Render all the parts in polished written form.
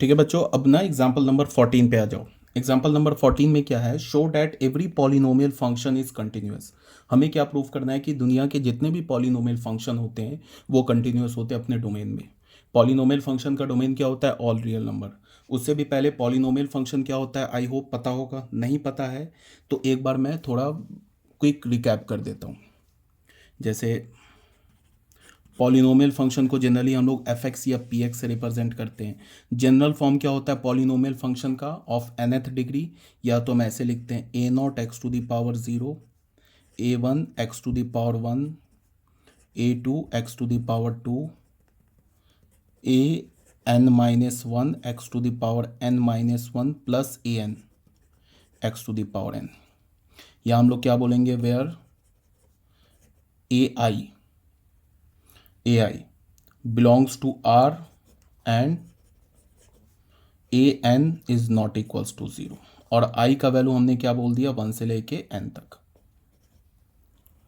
ठीक है बच्चों, अब ना एग्जाम्पल नंबर 14 पे आ जाओ। एग्जाम्पल नंबर 14 में क्या है, show that every polynomial function is continuous. हमें क्या प्रूव करना है कि दुनिया के जितने भी पॉलिनोमियल फंक्शन होते हैं वो कंटिन्यूअस होते हैं अपने डोमेन में। पॉलिनोमियल फंक्शन का डोमेन क्या होता है, ऑल रियल नंबर। उससे भी पहले पॉलिनोमियल फंक्शन क्या होता है, आई होप पता होगा, नहीं पता है तो एक बार मैं थोड़ा क्विक रिकैप कर देता हूँ। जैसे पॉलिनोमियल फंक्शन को जनरली हम लोग एफ एक्स या पी एक्स से रिप्रेजेंट करते हैं। जनरल फॉर्म क्या होता है पॉलिनोमियल फंक्शन का, ऑफ nth डिग्री, या तो हम ऐसे लिखते हैं A naught X to the power zero, A one x to the power one, A two X to the power two, A N minus one x to the power N minus one plus A N X to the power N. या हम लोग क्या बोलेंगे, where A I belongs to R and a n is not equals to zero. और i का value हमने क्या बोल दिया, वन से लेके एन तक।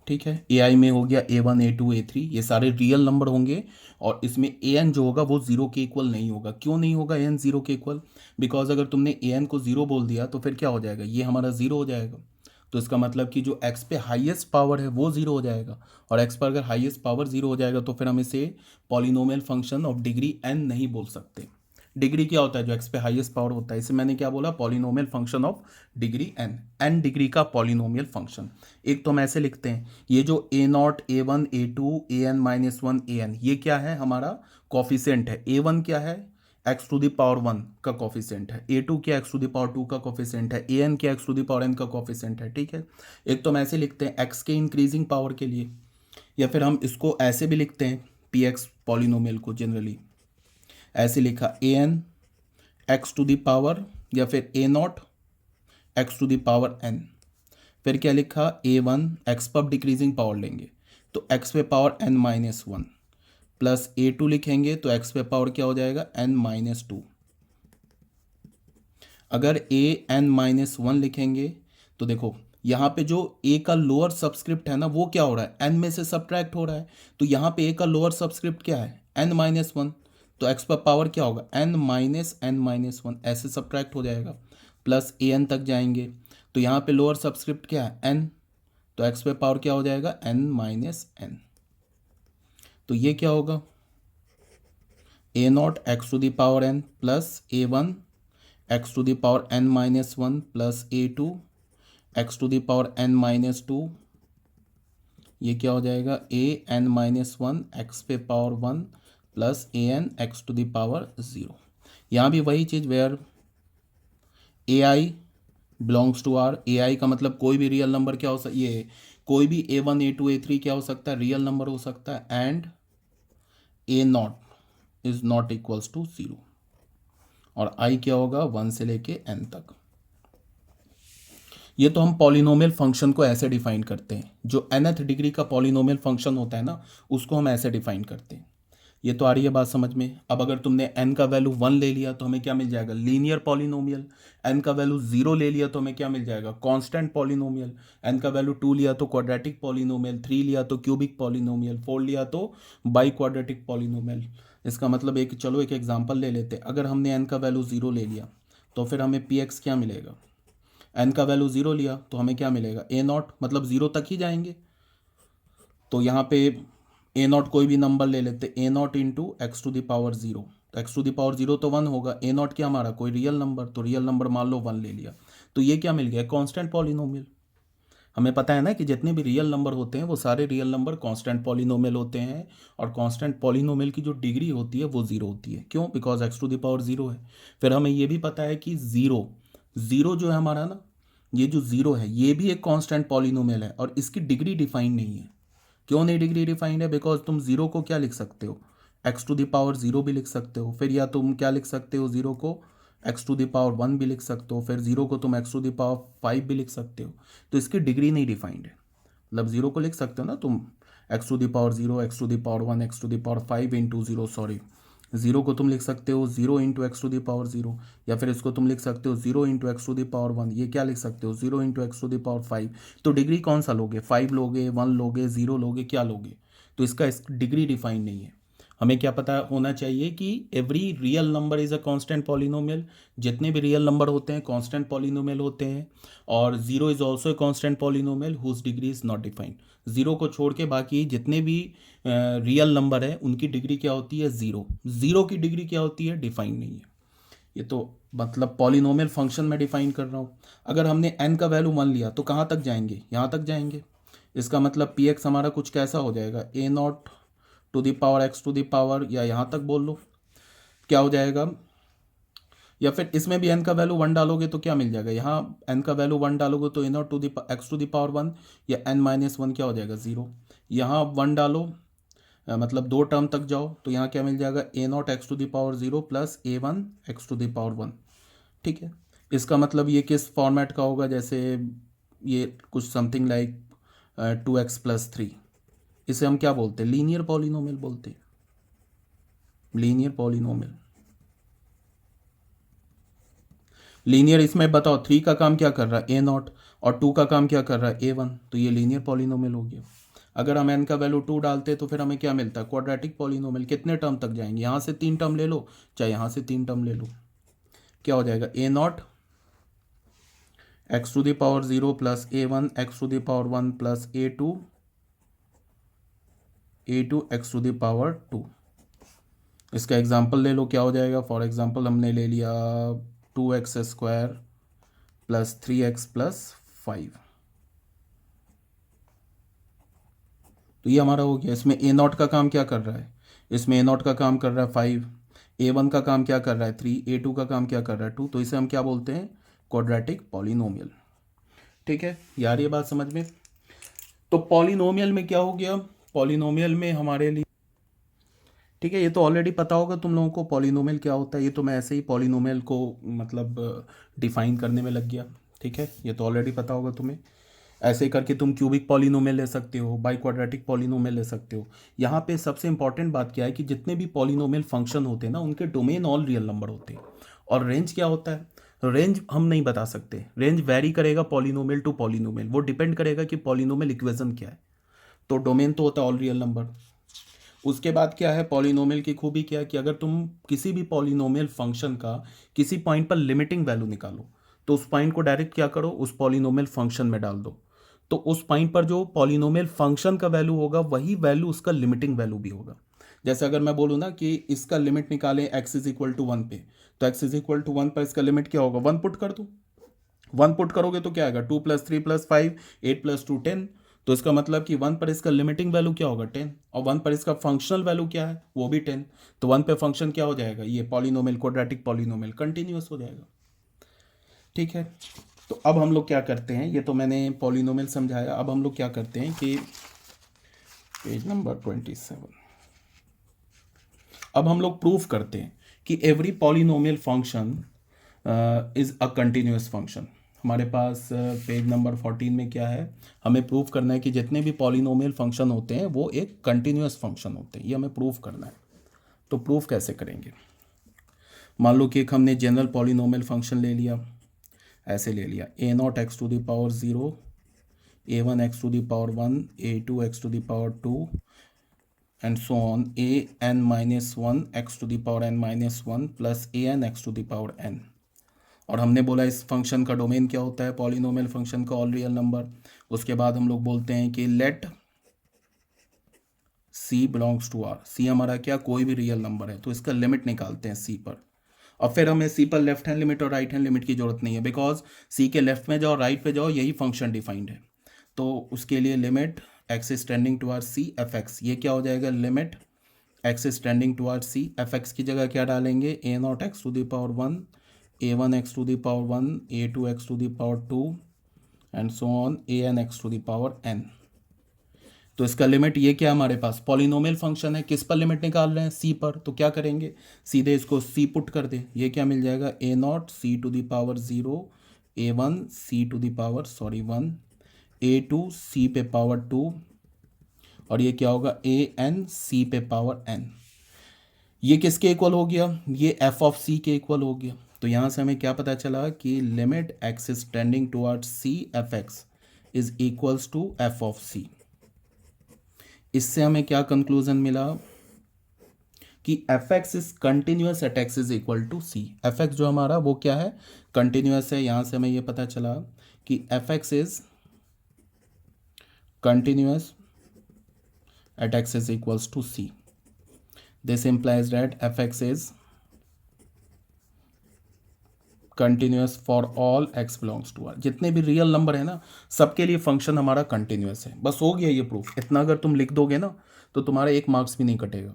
ठीक है, ए आई में हो गया A one A two A three, ये सारे रियल नंबर होंगे। और इसमें ए एन जो होगा वो ज़ीरो के इक्वल नहीं होगा। क्यों नहीं होगा ए एन ज़ीरो के इक्वल, बिकॉज अगर तुमने ए एन को ज़ीरो बोल दिया तो फिर क्या हो जाएगा, ये हमारा ज़ीरो हो जाएगा। तो इसका मतलब कि जो एक्स पे हाईएस्ट पावर है वो ज़ीरो हो जाएगा। और एक्स पर अगर हाईएस्ट पावर ज़ीरो हो जाएगा तो फिर हम इसे polynomial function of degree n नहीं बोल सकते। डिग्री क्या होता है, जो एक्स पे हाईएस्ट पावर होता है, इसे मैंने क्या बोला, polynomial function of degree N, N degree का पॉलिनोमियल फंक्शन। एक तो हम ऐसे लिखते हैं, ये जो A naught A one A two A N minus one A N, ये क्या है, हमारा कॉफिशेंट है। ए वन क्या है, x to the power one का कॉफिशेंट है। ए टू क्या, x to the power two का कॉफिशेंट है। ए एन क्या, x to the power n का कॉफिशेंट है। ठीक है, एक तो हम ऐसे लिखते हैं एक्स के इंक्रीजिंग पावर के लिए, या फिर हम इसको ऐसे भी लिखते हैं पी एक्स पॉलिनोमियल को जनरली ऐसे लिखा, A N X to the power, या फिर A naught X to the power N. फिर क्या लिखा, ए वन एक्स पर डिक्रीजिंग पावर लेंगे तो एक्स पे power N minus one, plus A two लिखेंगे तो एक्स पे पावर क्या हो जाएगा, एन माइनस टू। अगर ए एन माइनस वन लिखेंगे तो देखो यहाँ पे जो ए का लोअर सबस्क्रिप्ट है ना वो क्या हो रहा है, एन में से सब्ट्रैक्ट हो रहा है। तो यहाँ पे ए का लोअर सबस्क्रिप्ट क्या है, एन माइनस वन। तो एक्स पर पावर क्या होगा, एन माइनस वन, ऐसे सब्ट्रैक्ट हो जाएगा। प्लस ए एन तक जाएंगे तो यहाँ पे लोअर सबस्क्रिप्ट क्या है, एन। तो एक्स पे पावर क्या हो जाएगा, एन माइनस एन। तो ये क्या होगा, A naught X to the power N plus A one x to the power N minus one plus A two X to the power N minus two. ये क्या हो जाएगा, A N minus one X पे power one plus A N X to the power zero. यहाँ भी वही चीज़, where A I belongs to R. A I का मतलब कोई भी रियल नंबर क्या हो सकता, ये कोई भी A one A two A three क्या हो सकता है, रियल नंबर हो सकता है। And A naught is not equals to zero. और आई क्या होगा, वन से लेके एन तक। ये तो हम पॉलिनोमियल फंक्शन को ऐसे डिफाइन करते हैं, जो nth डिग्री का पॉलिनोमियल फंक्शन होता है ना उसको हम ऐसे डिफाइन करते हैं। ये तो आ रही है बात समझ में। अब अगर तुमने n का वैल्यू वन ले लिया तो हमें क्या मिल जाएगा, लीनियर पॉलिनोमियल। n का वैल्यू जीरो ले लिया तो हमें क्या मिल जाएगा, कांस्टेंट पॉलिनोमियल। n का वैल्यू टू लिया तो क्वाड्रेटिक पॉलिनोमियल, थ्री लिया तो क्यूबिक पॉलिनोमियल, फोर लिया तो बाई क्वाड्रेटिक पॉलिनोमियल। इसका मतलब एक, चलो एक एग्जाम्पल ले लेते हैं। अगर हमने n का वैल्यू जीरो ले लिया तो फिर हमें पी एक्स क्या मिलेगा, एन का वैल्यू जीरो लिया तो हमें क्या मिलेगा, ए नॉट, मतलब जीरो तक ही जाएंगे। तो यहाँ पे ए नॉट कोई भी नंबर ले लेते, A naught into x to the power zero. तो X to the power zero तो वन होगा, ए नॉट क्या हमारा कोई रियल नंबर, तो रियल नंबर मान लो वन ले लिया। तो ये क्या मिल गया, कांस्टेंट पॉलिनोमियल। हमें पता है ना कि जितने भी रियल नंबर होते हैं वो सारे रियल नंबर कांस्टेंट पॉलिनोमियल होते हैं। और कांस्टेंट पॉलिनोमियल की जो डिग्री होती है वो जीरो होती है। क्यों, because x to the power zero है। फिर हमें ये भी पता है कि जीरो, जीरो जो है हमारा ना, ये जो जीरो है ये भी एक कांस्टेंट पॉलिनोमियल है और इसकी डिग्री डिफाइन नहीं है। क्यों नहीं डिग्री डिफाइंड है, बिकॉज तुम जीरो को क्या लिख सकते हो, x to the power zero भी लिख सकते हो। फिर या तुम क्या लिख सकते हो, जीरो को x to the power one भी लिख सकते हो। फिर जीरो को तुम x to the power five भी लिख सकते हो। तो इसकी डिग्री नहीं डिफाइंड है। मतलब जीरो को लिख सकते हो ना तुम, x to the power zero, x to the power one, x to the power five into zero, sorry, zero को तुम लिख सकते हो zero into x to the power zero. या फिर इसको तुम लिख सकते हो zero into x to the power one. ये क्या लिख सकते हो, zero into x to the power five. तो डिग्री कौन सा लोगे, फाइव लोगे, वन लोगे, जीरो लोगे, क्या लोगे। तो इसका डिग्री डिफाइन नहीं है। हमें क्या पता होना चाहिए कि every real number is a constant polynomial, जितने भी रियल नंबर होते हैं कांस्टेंट पॉलिनोमियल होते हैं, और zero is also a constant polynomial whose degree is not defined. Zero को छोड़ के बाकी जितने भी रियल नंबर है उनकी डिग्री क्या होती है, ज़ीरो। ज़ीरो की डिग्री क्या होती है, डिफाइन नहीं है। ये तो मतलब पॉलिनोमियल फंक्शन में डिफाइन कर रहा हूँ। अगर हमने n का वैल्यू 1 लिया तो कहाँ तक जाएंगे, यहाँ तक जाएंगे। इसका मतलब पी एक्स हमारा कुछ कैसा हो जाएगा, A naught to the power X to the power, या यहाँ तक बोल लो क्या हो जाएगा। या फिर इसमें भी n का वैल्यू 1 डालोगे तो क्या मिल जाएगा, यहाँ n का वैल्यू 1 डालोगे तो A naught to the X to the power 1 या n-1 क्या हो जाएगा, 0। यहाँ 1 डालो, मतलब दो टर्म तक जाओ तो यहाँ क्या मिल जाएगा, A naught X to the power 0 plus A1 x to the power 1। ठीक है, इसका मतलब ये किस फॉर्मेट का होगा, जैसे ये कुछ समथिंग लाइक 2x+3। इसे हम क्या बोलते हैं, लीनियर पॉलिनोमियल बोलते हैं, लीनियर पॉलिनोमियल। लीनियर इसमें बताओ 3 का काम क्या कर रहा है, ए नॉट, और 2 का काम क्या कर रहा है, A1, तो ये लीनियर पॉलिनोमियल हो गया। अगर हम n का वैल्यू 2 डालते तो फिर हमें क्या मिलता है, क्वाड्रेटिक पॉलिनोमियल। कितने टर्म तक जाएंगे, यहाँ से 3 टर्म ले लो चाहे यहाँ से 3 टर्म ले लो, क्या हो जाएगा, A naught X to the power 0 plus A1 x to the power 1 plus A2 x to the power 2। इसका एग्जाम्पल ले लो, क्या हो जाएगा। फॉर एग्जाम्पल हमने ले लिया 2x² प्लस 3x प्लस 5, तो ये हमारा हो गया। इसमें ए नॉट का काम क्या कर रहा है, इसमें ए नॉट का काम कर रहा है 5, A1 का काम क्या कर रहा है 3, A2 का काम क्या कर रहा है 2, तो इसे हम क्या बोलते हैं, क्वाड्रेटिक पॉलिनोमियल। ठीक है यार, ये बात समझ में। तो पॉलिनोमियल में क्या हो गया, पॉलिनोमियल में हमारे लिए, ठीक है, ये तो ऑलरेडी पता होगा तुम लोगों को पॉलिनोमियल क्या होता है। ये तो मैं ऐसे ही पॉलिनोमियल को मतलब डिफाइन करने में लग गया। ठीक है, ये तो ऑलरेडी पता होगा तुम्हें। ऐसे करके तुम क्यूबिक पॉलिनोमियल ले सकते हो, बाई क्वाड्रेटिक पॉलिनोमियल ले सकते हो। यहाँ पे सबसे इंपॉर्टेंट बात क्या है कि जितने भी पॉलिनोमियल फंक्शन होते हैं ना, उनके डोमेन ऑल रियल नंबर होते हैं। और रेंज क्या होता है, रेंज हम नहीं बता सकते, रेंज वेरी करेगा पॉलिनोमियल टू पॉलिनोमियल, वो डिपेंड करेगा कि पॉलिनोमियल इक्वेशन क्या है। तो डोमेन तो होता है ऑल रियल नंबर। उसके बाद क्या है, पॉलिनोमियल की खूबी क्या है कि अगर तुम किसी भी पॉलिनोमियल फंक्शन का किसी पॉइंट पर लिमिटिंग वैल्यू निकालो, तो उस पॉइंट को डायरेक्ट क्या करो, उस पॉलिनोमियल फंक्शन में डाल दो। तो उस पॉइंट पर जो पॉलिनोमियल फंक्शन का वैल्यू होगा वही वैल्यू उसका लिमिटिंग वैल्यू भी होगा। जैसे अगर मैं बोलूँ ना कि इसका लिमिट निकालें x=1 पे, तो x=1 पर इसका लिमिट क्या होगा, 1 पुट कर दो। 1 पुट करोगे तो क्या आएगा, 2 + 3 + 5 8 + 2 10। तो इसका मतलब कि 1 पर इसका लिमिटिंग वैल्यू क्या होगा, 10, और 1 पर इसका फंक्शनल वैल्यू क्या है, वो भी 10। तो 1 पे फंक्शन क्या हो जाएगा, ये पॉलिनोमियल, क्वाड्रेटिक पॉलिनोमियल कंटिन्यूअस हो जाएगा। ठीक है, तो अब हम लोग क्या करते हैं, ये तो मैंने पॉलिनोमियल समझाया। अब हम लोग क्या करते हैं कि पेज नंबर 27, अब हम लोग प्रूफ करते हैं कि every polynomial function is a continuous function. हमारे पास पेज नंबर 14 में क्या है, हमें प्रूफ करना है कि जितने भी पॉलिनोमियल फंक्शन होते हैं वो एक कंटिन्यूअस फंक्शन होते हैं, ये हमें प्रूफ करना है। तो प्रूफ कैसे करेंगे, मान लो कि एक हमने जनरल पॉलिनोमियल फंक्शन ले लिया, ऐसे ले लिया A0 x to the power 0, A1 x to the power 1, A2 x to the power 2 and so on, an-1 x to the power n-1 plus an x to the power n। और हमने बोला इस function का domain क्या होता है, polynomial function का all real number. उसके बाद हम लोग बोलते हैं कि let c belongs to r, c हमारा क्या, कोई भी रियल नंबर है, तो इसका लिमिट निकालते हैं c पर। और फिर हमें c पर लेफ्ट हैंड लिमिट और राइट हैंड लिमिट की जरूरत नहीं है, बिकॉज c के लेफ्ट में जाओ राइट पे जाओ यही फंक्शन डिफाइंड है। तो उसके लिए limit x is tending to r c f(x), ये क्या हो जाएगा, limit x is tending to r c f(x) की जगह क्या डालेंगे, A0 x to the power 1, A1 x to the power 1, A2 x to the power 2 and so on an x to the पावर n। तो इसका limit ये क्या, हमारे पास पॉलिनोमियल फंक्शन है, किस पर लिमिट निकाल रहे हैं, c पर। तो क्या करेंगे, सीधे इसको c पुट कर दे, ये क्या मिल जाएगा, A0 c to the power 0, A1 c to the power 1, A2 c पे पावर 2, और ये क्या होगा, an c पे पावर n। ये किसके इक्वल हो गया, ये f ऑफ c के इक्वल हो गया। तो यहाँ से हमें क्या पता चला कि limit x is tending towards c f(x) is equals to f of c। इससे हमें क्या कंक्लूजन मिला, कि f x is continuous at x is equal to C. F x जो हमारा वो क्या है, कंटिन्यूस है। यहाँ से हमें ये पता चला कि f x is continuous at x is equals to c. This implies that f x is continuous for all x belongs to R. जितने भी रियल नंबर है ना, सबके लिए फंक्शन हमारा कंटिन्यूस है। बस हो गया ये प्रूफ। इतना अगर तुम लिख दोगे ना तो तुम्हारा एक मार्क्स भी नहीं कटेगा।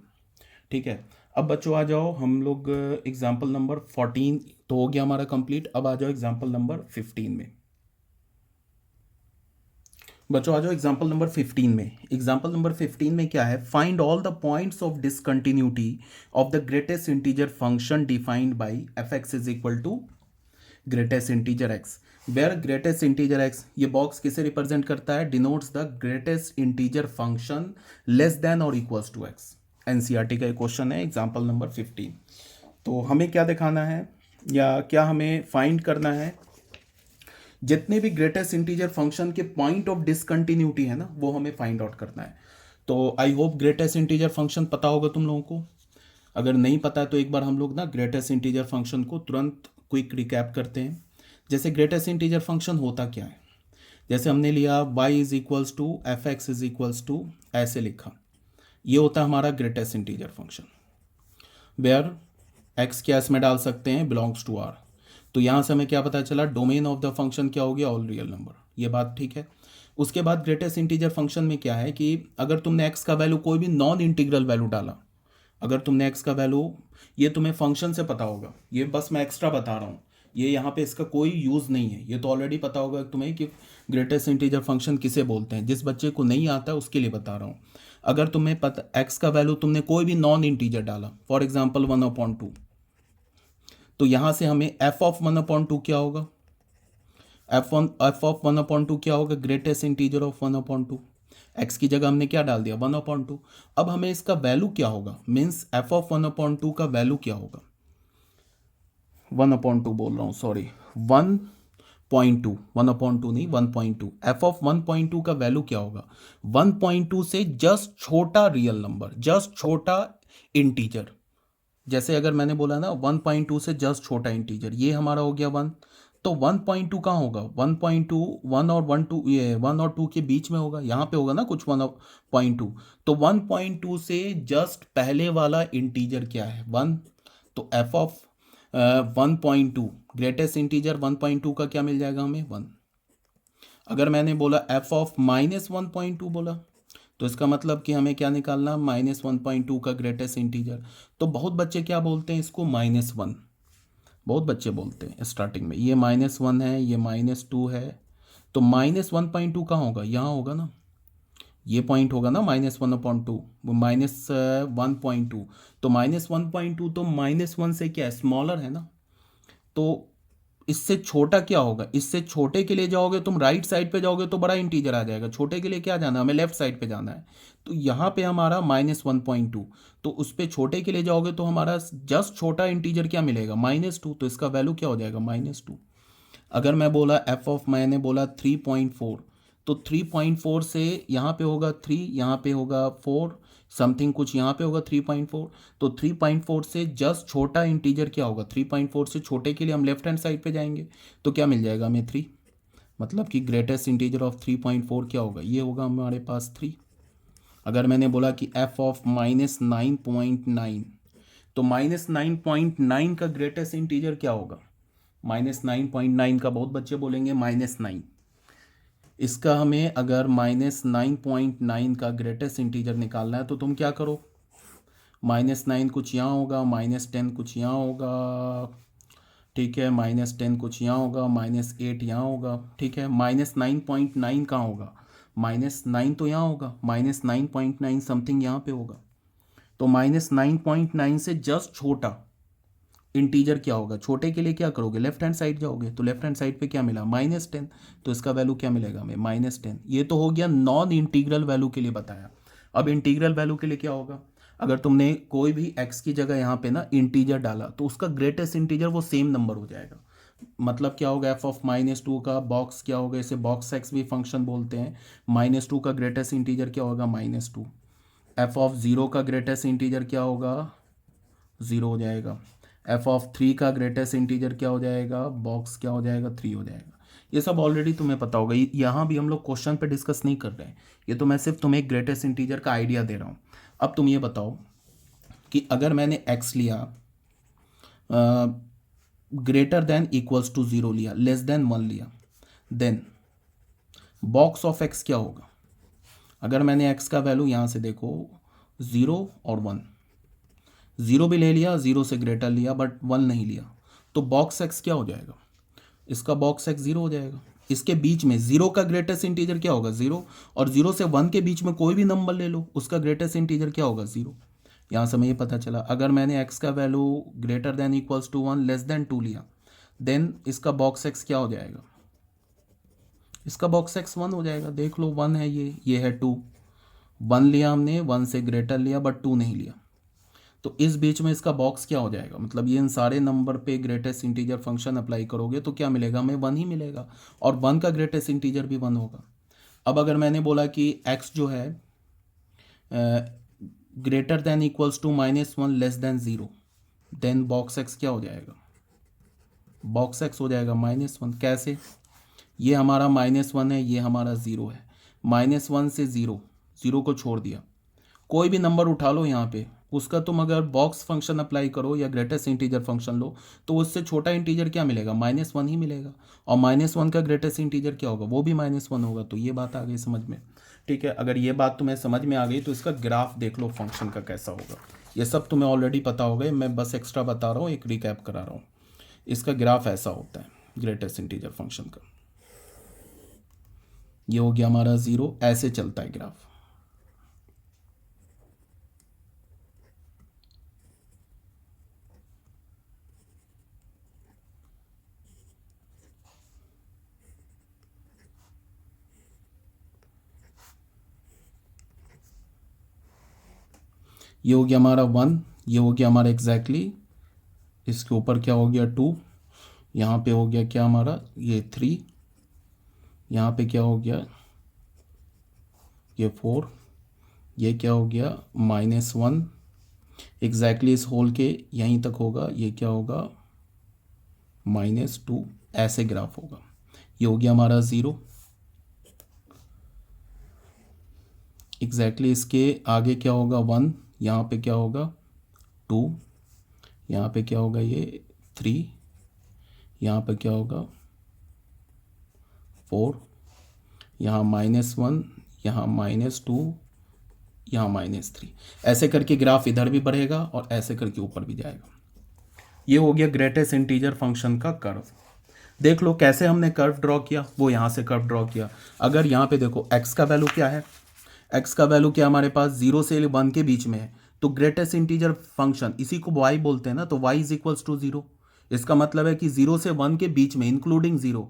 ठीक है, अब बच्चों आ जाओ हम लोग एग्जाम्पल नंबर 14 तो हो गया हमारा कंप्लीट। अब आ जाओ एग्जाम्पल नंबर 15 में। बच्चों आ जाओ एग्जाम्पल नंबर 15 में। एग्जाम्पल नंबर 15 में क्या है, find all the points of discontinuity of the greatest integer function defined by f x is equal to greatest integer x, where greatest integer x, ये box किसे represent करता है, denotes the greatest integer function less than और equals to x. NCERT का एक question है example number 15। तो हमें क्या दिखाना है या क्या हमें फाइंड करना है, जितने भी ग्रेटेस्ट इंटीजर फंक्शन के पॉइंट ऑफ डिसकंटिन्यूटी है ना वो हमें फाइंड आउट करना है। तो I hope greatest integer function पता होगा तुम लोगों को। अगर नहीं पता है तो एक बार हम लोग ना ग्रेटेस्ट इंटीजर फंक्शन को तुरंत क्विक रिकैप करते हैं। जैसे ग्रेटेस्ट इंटीजर फंक्शन होता क्या है, जैसे हमने लिया y is equals to f x is equals to ऐसे लिखा, ये होता है हमारा greatest integer function, where x क्या इसमें डाल सकते हैं, बिलोंग्स टू r। तो यहाँ से हमें क्या पता चला, डोमेन ऑफ द फंक्शन क्या हो गया, ऑल रियल नंबर। ये बात ठीक है। उसके बाद ग्रेटेस्ट इंटीजर फंक्शन में क्या है कि अगर तुमने x का वैल्यू कोई भी नॉन इंटीग्रल वैल्यू डाला, अगर तुमने x का वैल्यू, ये तुम्हें फंक्शन से पता होगा, ये बस मैं एक्स्ट्रा बता रहा हूँ, ये यहाँ पे इसका कोई यूज़ नहीं है, ये तो ऑलरेडी पता होगा तुम्हें कि ग्रेटेस्ट इंटीजर फंक्शन किसे बोलते हैं। जिस बच्चे को नहीं आता है उसके लिए बता रहा हूँ। अगर तुम्हें पता x का वैल्यू तुमने कोई भी नॉन इंटीजर डाला, फॉर एग्जाम्पल 1/2, तो यहाँ से हमें f ऑफ 1/2 क्या होगा, f ऑफ 1/2 क्या होगा, ग्रेटेस्ट इंटीजर ऑफ 1/2। x की जगह हमने क्या डाल दिया, 1/2। अब हमें इसका वैल्यू क्या होगा, मीन्स f ऑफ 1/2 का वैल्यू क्या होगा, 1/2 बोल रहा हूँ, सॉरी 1.2, 1/2 नहीं 1.2। f ऑफ 1.2 का वैल्यू क्या होगा, 1.2 से जस्ट छोटा रियल नंबर, जस्ट छोटा इंटीजर। जैसे अगर मैंने बोला ना 1.2 से जस्ट छोटा इंटीजर, ये हमारा हो गया 1, तो 1.2 कहाँ होगा, 1.2 1 और 1 2, ये 1 और 2 के बीच में होगा, यहाँ पे होगा ना कुछ 1.2। तो 1.2 से जस्ट पहले वाला इंटीजर क्या है, 1। तो f ऑफ 1.2 ग्रेटेस्ट इंटीजर 1.2 का क्या मिल जाएगा हमें, 1। अगर मैंने बोला f ऑफ -1.2 बोला, तो इसका मतलब कि हमें क्या निकालना, -1.2 का ग्रेटेस्ट इंटीजर। तो बहुत बच्चे क्या बोलते हैं इसको, -1, बहुत बच्चे बोलते हैं स्टार्टिंग में, ये -1 है, ये -2 है। तो -1.2 कहाँ होगा, यहाँ होगा ना, ये पॉइंट होगा ना -1/2, -1.2। तो -1.2 तो -1 से क्या स्मॉलर है ना, तो इससे छोटा क्या होगा, इससे छोटे के लिए जाओगे तुम राइट साइड पे जाओगे तो बड़ा इंटीजर आ जाएगा, छोटे के लिए क्या जाना है, हमें लेफ्ट साइड पे जाना है। तो यहाँ पे हमारा -1.2, तो उस पे छोटे के लिए जाओगे तो हमारा जस्ट छोटा इंटीजर क्या मिलेगा, -2। तो इसका वैल्यू क्या हो जाएगा, -2। अगर मैं बोला f ऑफ, मैंने बोला 3.4, तो 3.4 से यहाँ पे होगा 3, यहाँ पे होगा 4 समथिंग कुछ, यहाँ पे होगा 3.4। तो 3.4 से जस्ट छोटा इंटीजर क्या होगा, 3.4 से छोटे के लिए हम लेफ्ट हैंड साइड पे जाएंगे, तो क्या मिल जाएगा हमें 3। मतलब कि ग्रेटेस्ट इंटीजर ऑफ 3.4 क्या होगा, ये होगा हमारे पास 3। अगर मैंने बोला कि f ऑफ -9.9, तो -9.9 का ग्रेटेस्ट इंटीजर क्या होगा, -9.9 का बहुत बच्चे बोलेंगे -9, इसका हमें अगर -9.9 का ग्रेटेस्ट इंटीजर निकालना है तो तुम क्या करो, -9 कुछ यहाँ होगा, -10 कुछ यहाँ होगा, ठीक है, -10 कुछ यहाँ होगा, -8 यहाँ होगा, ठीक है। -9.9 कहाँ होगा, -9 तो यहाँ होगा, -9.9 समथिंग यहाँ पे होगा। तो -9.9 से जस्ट छोटा इंटीजर क्या होगा, छोटे के लिए क्या करोगे, लेफ्ट हैंड साइड जाओगे, तो लेफ्ट हैंड साइड पे क्या मिला, -10। तो इसका वैल्यू क्या मिलेगा हमें, -10। ये तो हो गया नॉन इंटीग्रल वैल्यू के लिए बताया। अब इंटीग्रल वैल्यू के लिए क्या होगा, अगर तुमने कोई भी x की जगह यहाँ पे ना इंटीजर डाला तो उसका ग्रेटेस्ट इंटीजर वो सेम नंबर हो जाएगा। मतलब क्या होगा, f ऑफ -2 का बॉक्स क्या होगा, इसे बॉक्स x भी फंक्शन बोलते हैं। -2 का ग्रेटेस्ट इंटीजर क्या होगा, -2। f ऑफ 0 का ग्रेटेस्ट इंटीजर क्या होगा, 0 हो जाएगा। एफ ऑफ 3 का ग्रेटेस्ट इंटीजर क्या हो जाएगा, बॉक्स क्या हो जाएगा, 3 हो जाएगा। ये सब ऑलरेडी तुम्हें पता होगा, यहाँ भी हम लोग क्वेश्चन पे डिस्कस नहीं कर रहे हैं, ये तो मैं सिर्फ तुम्हें एक ग्रेटेस्ट इंटीजर का आइडिया दे रहा हूँ। अब तुम ये बताओ कि अगर मैंने x लिया, ग्रेटर देन इक्वल्स टू 0 लिया, लेस देन 1 लिया, देन बॉक्स ऑफ x क्या होगा। अगर मैंने x का वैल्यू यहाँ से देखो 0 और 1, 0 भी ले लिया, 0 से ग्रेटर लिया बट 1 नहीं लिया, तो बॉक्स x क्या हो जाएगा, इसका बॉक्स x 0 हो जाएगा। इसके बीच में 0 का ग्रेटेस्ट इंटीजर क्या होगा, 0, और 0 से 1 के बीच में कोई भी नंबर ले लो, उसका ग्रेटेस्ट इंटीजर क्या होगा, 0। यहाँ से हमें ये पता चला अगर मैंने x का value greater than equals to 1 less than 2 लिया, देन इसका बॉक्स x क्या हो जाएगा, इसका बॉक्स x 1 हो जाएगा। देख लो 1 है, ये है 2, 1 लिया हमने, 1 से ग्रेटर लिया बट 2 नहीं लिया, तो इस बीच में इसका बॉक्स क्या हो जाएगा, मतलब ये इन सारे नंबर पे ग्रेटेस्ट इंटीजर फंक्शन अप्लाई करोगे तो क्या मिलेगा, हमें 1 ही मिलेगा, और 1 का ग्रेटेस्ट इंटीजर भी 1 होगा। अब अगर मैंने बोला कि x जो है greater than equals to -1 less than 0, then box x क्या हो जाएगा, बॉक्स x हो जाएगा -1। कैसे, ये हमारा -1 है, ये हमारा 0 है, -1 से 0, 0 को छोड़ दिया, कोई भी नंबर उठा लो यहाँ पे, उसका तुम अगर बॉक्स फंक्शन अप्लाई करो या ग्रेटेस्ट इंटीजर फंक्शन लो तो उससे छोटा इंटीजर क्या मिलेगा, -1 ही मिलेगा, और -1 का ग्रेटेस्ट इंटीजर क्या होगा, वो भी -1 होगा। तो ये बात आ गई समझ में, ठीक है। अगर ये बात तुम्हें समझ में आ गई तो इसका ग्राफ देख लो फंक्शन का कैसा होगा, ये सब तुम्हें ऑलरेडी पता होगा, मैं बस एक्स्ट्रा बता रहा हूँ, एक रिकैप करा रहा हूँ। इसका ग्राफ ऐसा होता है ग्रेटेस्ट इंटीजर फंक्शन का, ये हो गया हमारा 0, ऐसे चलता है ग्राफ। ये हो गया हमारा 1, ये हो गया हमारा एग्जैक्टली, इसके ऊपर क्या हो गया 2, यहाँ पे हो गया क्या हमारा ये 3, यहाँ पे क्या हो गया ये 4, ये क्या हो गया -1, एग्जैक्टली इस होल के यहीं तक होगा, ये क्या होगा -2, ऐसे ग्राफ होगा। ये हो गया हमारा 0, एग्जैक्टली इसके आगे क्या होगा 1, यहाँ पे क्या होगा 2, यहाँ पे क्या होगा ये 3, यहाँ पे क्या होगा 4, यहाँ -1, यहाँ -2, यहाँ -3, ऐसे करके ग्राफ इधर भी बढ़ेगा और ऐसे करके ऊपर भी जाएगा। ये हो गया ग्रेटेस्ट इंटीजर फंक्शन का कर्व। देख लो कैसे हमने कर्व ड्रॉ किया, वो यहाँ से कर्व ड्रॉ किया। अगर यहाँ पे देखो x का वैल्यू क्या है, x का वैल्यू क्या हमारे पास 0 से 1 के बीच में है, तो ग्रेटेस्ट इंटीजर फंक्शन इसी को y बोलते हैं ना, तो y इज इक्वल्स टू 0। इसका मतलब है कि 0 से 1 के बीच में इंक्लूडिंग 0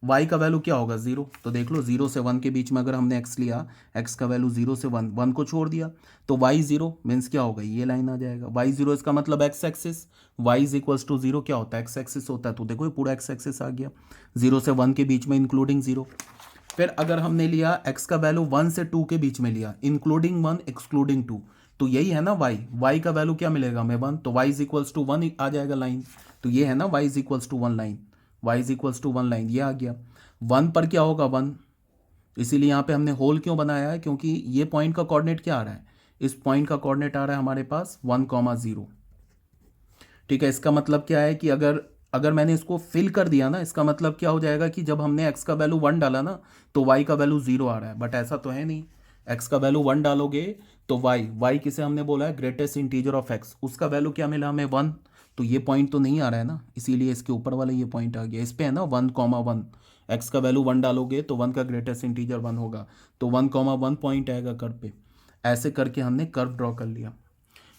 y का वैल्यू क्या होगा 0। तो देख लो 0 से 1 के बीच में अगर हमने x लिया, x का वैल्यू 0 से 1, 1 को छोड़ दिया, तो y 0 मीन्स क्या होगा, ये लाइन आ जाएगा y 0, इसका मतलब x axis, y is equals to 0 क्या होता है, x एक्सिस होता है, तो देखो ये पूरा x एक्सिस आ गया 0 से 1 के बीच में इंक्लूडिंग 0। फिर अगर हमने लिया x का वैल्यू 1 से 2 के बीच में लिया, इंक्लूडिंग 1 एक्सक्लूडिंग 2, तो यही है ना y का वैल्यू क्या मिलेगा हमें 1, तो y इज इक्वल्स टू 1 आ जाएगा लाइन, तो ये है ना y is equals to 1 line, y is equals to 1 line, ये आ गया 1 पर क्या होगा 1, इसीलिए यहाँ पे हमने होल क्यों बनाया है, क्योंकि ये पॉइंट का कोऑर्डिनेट क्या आ रहा है, इस पॉइंट का कोऑर्डिनेट आ रहा है हमारे पास 1,0। ठीक है, इसका मतलब क्या है कि अगर मैंने इसको फिल कर दिया ना, इसका मतलब क्या हो जाएगा कि जब हमने x का वैल्यू 1 डाला ना तो y का वैल्यू 0 आ रहा है, बट ऐसा तो है नहीं। x का वैल्यू 1 डालोगे तो y किसे हमने बोला है ग्रेटेस्ट इंटीजर ऑफ x, उसका वैल्यू क्या मिला हमें 1, तो ये पॉइंट तो नहीं आ रहा है ना, इसीलिए इसके ऊपर वाला ये पॉइंट आ गया, इस पे है ना 1,1, x का वैल्यू 1 डालोगे तो 1 का ग्रेटेस्ट इंटीजर 1 होगा, तो 1,1 पॉइंट आएगा कर्व पे। ऐसे करके हमने कर्व ड्रॉ कर लिया।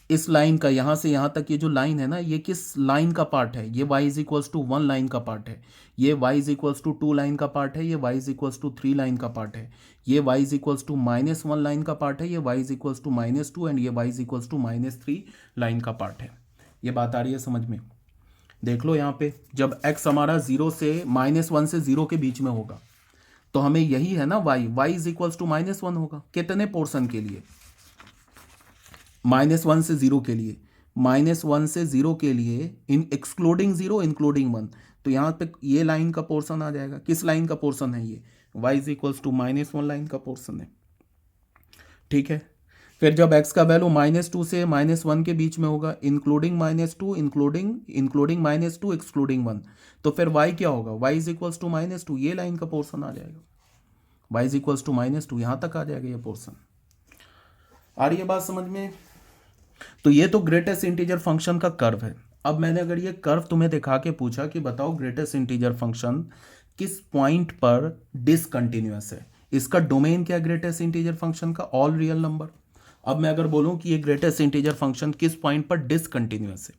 इस लाइन का यहाँ से यहाँ तक ये जो लाइन है ना, ये किस लाइन का पार्ट है, ये y is equals to 1 line का पार्ट है, ये y is equals to 2 line का पार्ट है, ये y is equals to 3 line का पार्ट है, ये y is equals to -1 line का पार्ट है, ये y is equals to -2 and ये y is equals to -3 line का पार्ट है। ये बात आ रही है समझ में। देख लो यहाँ पे जब x हमारा 0 से -1 से 0 के बीच में होगा तो हमें यही है ना y इज इक्वल्स टू -1 होगा, कितने पोर्शन के लिए, -1 से 0 के लिए, -1 से 0 के लिए इन एक्सक्लूडिंग 0 इंक्लूडिंग 1, तो यहाँ पे ये लाइन का पोर्शन आ जाएगा। किस लाइन का पोर्शन है ये? y is equals to -1 line का पोर्शन है, ठीक है। फिर जब x का वैल्यू -2 से -1 के बीच में होगा, इंक्लूडिंग -2 इंक्लूडिंग -2 एक्सक्लूडिंग 1, तो फिर y क्या होगा? y इज इक्वल्स टू -2, ये लाइन का पोर्शन आ जाएगा। y इज इक्वल्स टू -2 यहाँ तक आ जाएगा ये पोर्शन। आ रही है बात समझ में? तो ये तो ग्रेटेस्ट इंटीजर फंक्शन का कर्व है। अब मैंने अगर ये कर्व तुम्हें दिखा के पूछा कि बताओ ग्रेटेस्ट इंटीजर फंक्शन किस पॉइंट पर डिसकंटिन्यूअस है, इसका डोमेन क्या है ग्रेटेस्ट इंटीजर फंक्शन का? All real number. अब मैं अगर बोलूं कि ये ग्रेटेस्ट इंटीजर फंक्शन किस पॉइंट पर डिसकंटिन्यूअस है,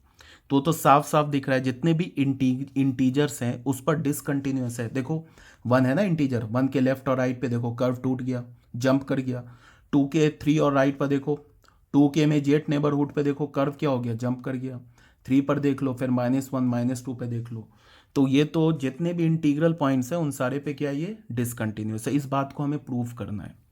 तो साफ साफ दिख रहा है जितने भी इंटीजर्स हैं उस पर डिसकंटिन्यूअस है। देखो 1 है ना इंटीजर, 1 के लेफ्ट और राइट पे देखो कर्व टूट गया, जंप कर गया। 2 के 3 और राइट पर देखो, 2 के इमीडिएट नेबरहुड पे देखो कर्व क्या हो गया, जंप कर गया। 3 पर देख लो, फिर -1 -2 पे देख लो। तो ये तो जितने भी इंटीग्रल पॉइंट्स हैं उन सारे पे क्या ये डिसकंटिन्यूअस है। इस बात को हमें प्रूव करना है।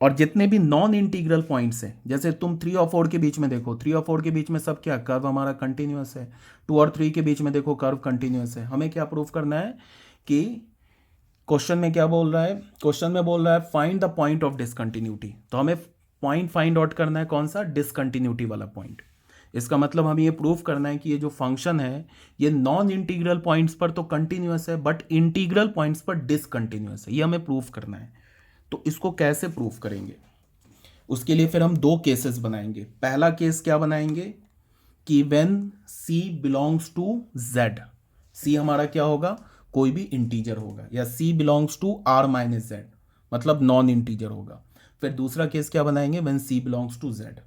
और जितने भी नॉन इंटीग्रल पॉइंट्स हैं, जैसे तुम 3 और 4 के बीच में देखो, 3 और 4 के बीच में सब क्या कर्व हमारा कंटिन्यूअस है। 2 और 3 के बीच में देखो कर्व कंटिन्यूअस है। हमें क्या प्रूव करना है कि क्वेश्चन में क्या बोल रहा है? क्वेश्चन में बोल रहा है find the point of discontinuity. तो हमें पॉइंट फाइंड आउट करना है, कौन सा? डिसकंटिन्यूटी वाला पॉइंट। इसका मतलब हमें ये प्रूव करना है कि ये जो फंक्शन है ये नॉन इंटीग्रल पॉइंट्स पर तो कंटिन्यूअस है बट इंटीग्रल पॉइंट्स पर डिसकंटिन्यूअस है। ये हमें प्रूव करना है। तो इसको कैसे प्रूव करेंगे? उसके लिए फिर हम 2 केसेस बनाएंगे। पहला केस क्या बनाएंगे कि when c belongs to z, c हमारा क्या होगा? कोई भी इंटीजर होगा, या c belongs to r minus z, मतलब नॉन इंटीजर होगा। फिर दूसरा केस क्या बनाएंगे? When c belongs to z।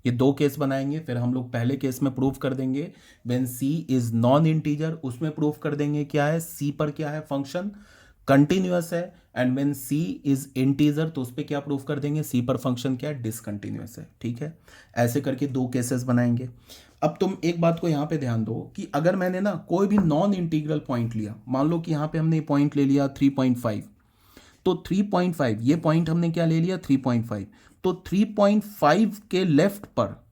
ये 2 केस बनाएंगे। फिर हम लोग पहले केस में प्रूव कर देंगे when c is non integer, उसमें प्रूव कर देंगे क्या है, c पर क्या है फंक्शन कंटिन्यूअस है। And when c is integer, तो उस पर क्या प्रूव कर देंगे, c पर फंक्शन क्या है, डिसकंटिन्यूअस है। ठीक है, ऐसे करके 2 केसेस बनाएंगे। अब तुम एक बात को यहाँ पे ध्यान दो कि अगर मैंने ना कोई भी नॉन इंटीग्रल पॉइंट लिया, मान लो कि यहाँ पे हमने पॉइंट ले लिया 3.5, तो 3.5 ये पॉइंट हमने क्या ले लिया 3.5, तो 3.5 के लेफ्ट पर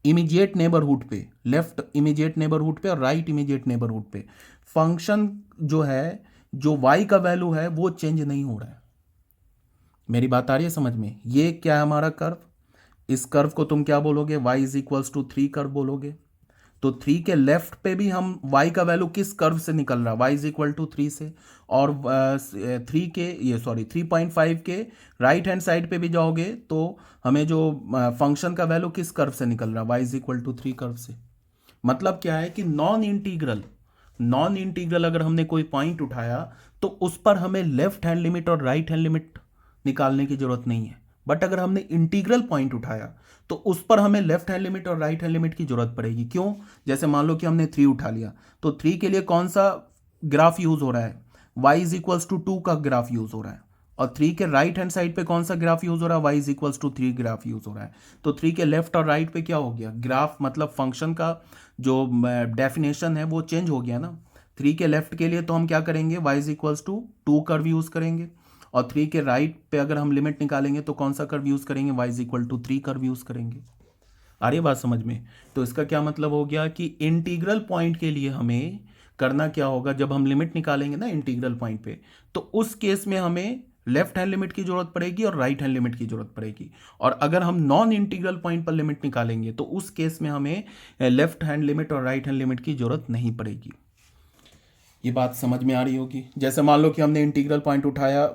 इमीडिएट नेबरहुड पे, लेफ्ट इमीडिएट नेबरहुड पे और राइट इमीडिएट नेबरहुड पे फंक्शन जो है, जो y का वैल्यू है वो चेंज नहीं हो रहा है। मेरी बात आ रही है समझ में? ये क्या है हमारा कर्व, इस कर्व को तुम क्या बोलोगे, y is equals to 3 curve बोलोगे। तो 3 के लेफ्ट पे भी हम y का वैल्यू किस कर्व से निकल रहा है, y इज इक्वल टू 3 से। और 3.5 के राइट हैंड साइड पे भी जाओगे तो हमें जो फंक्शन का वैल्यू किस कर्व से निकल रहा है, y is equal to 3 curve से। मतलब क्या है कि नॉन इंटीग्रल अगर हमने कोई पॉइंट उठाया तो उस पर हमें लेफ्ट हैंड लिमिट और राइट हैंड लिमिट निकालने की जरूरत नहीं है। बट अगर हमने इंटीग्रल पॉइंट उठाया तो उस पर हमें लेफ्ट हैंड लिमिट और राइट हैंड लिमिट की जरूरत पड़ेगी। क्यों? जैसे मान लो कि हमने 3 उठा लिया, तो 3 के लिए कौन सा ग्राफ यूज हो रहा है, y इज इक्वल्स टू 2 का ग्राफ यूज हो रहा है। और 3 के राइट हैंड साइड पे कौन सा ग्राफ यूज हो रहा है, y is equals to 3 graph use हो रहा है। तो 3 के लेफ्ट और राइट पे क्या हो गया, ग्राफ मतलब फंक्शन का जो डेफिनेशन है वो चेंज हो गया ना। 3 के लेफ्ट के लिए तो हम क्या करेंगे, y is equals to 2 curve use करेंगे, और 3 के राइट पे अगर हम लिमिट निकालेंगे तो कौन सा कर्व यूज करेंगे, y is equal to 3 curve use करेंगे। आ रही है बात समझ में? तो इसका क्या मतलब हो गया कि इंटीग्रल पॉइंट के लिए हमें करना क्या होगा, जब हम लिमिट निकालेंगे ना इंटीग्रल पॉइंट पे, तो उस केस में हमें लेफ्ट हैंड लिमिट की जरूरत पड़ेगी और राइट हैंड लिमिट की जरूरत पड़ेगी। और अगर हम नॉन इंटीग्रल पॉइंट पर लिमिट निकालेंगे तो उस केस में हमें लेफ्ट हैंड लिमिट और राइट हैंड लिमिट की जरूरत नहीं पड़ेगी। ये बात समझ में आ रही होगी। जैसे मान लो कि हमने इंटीग्रल पॉइंट उठाया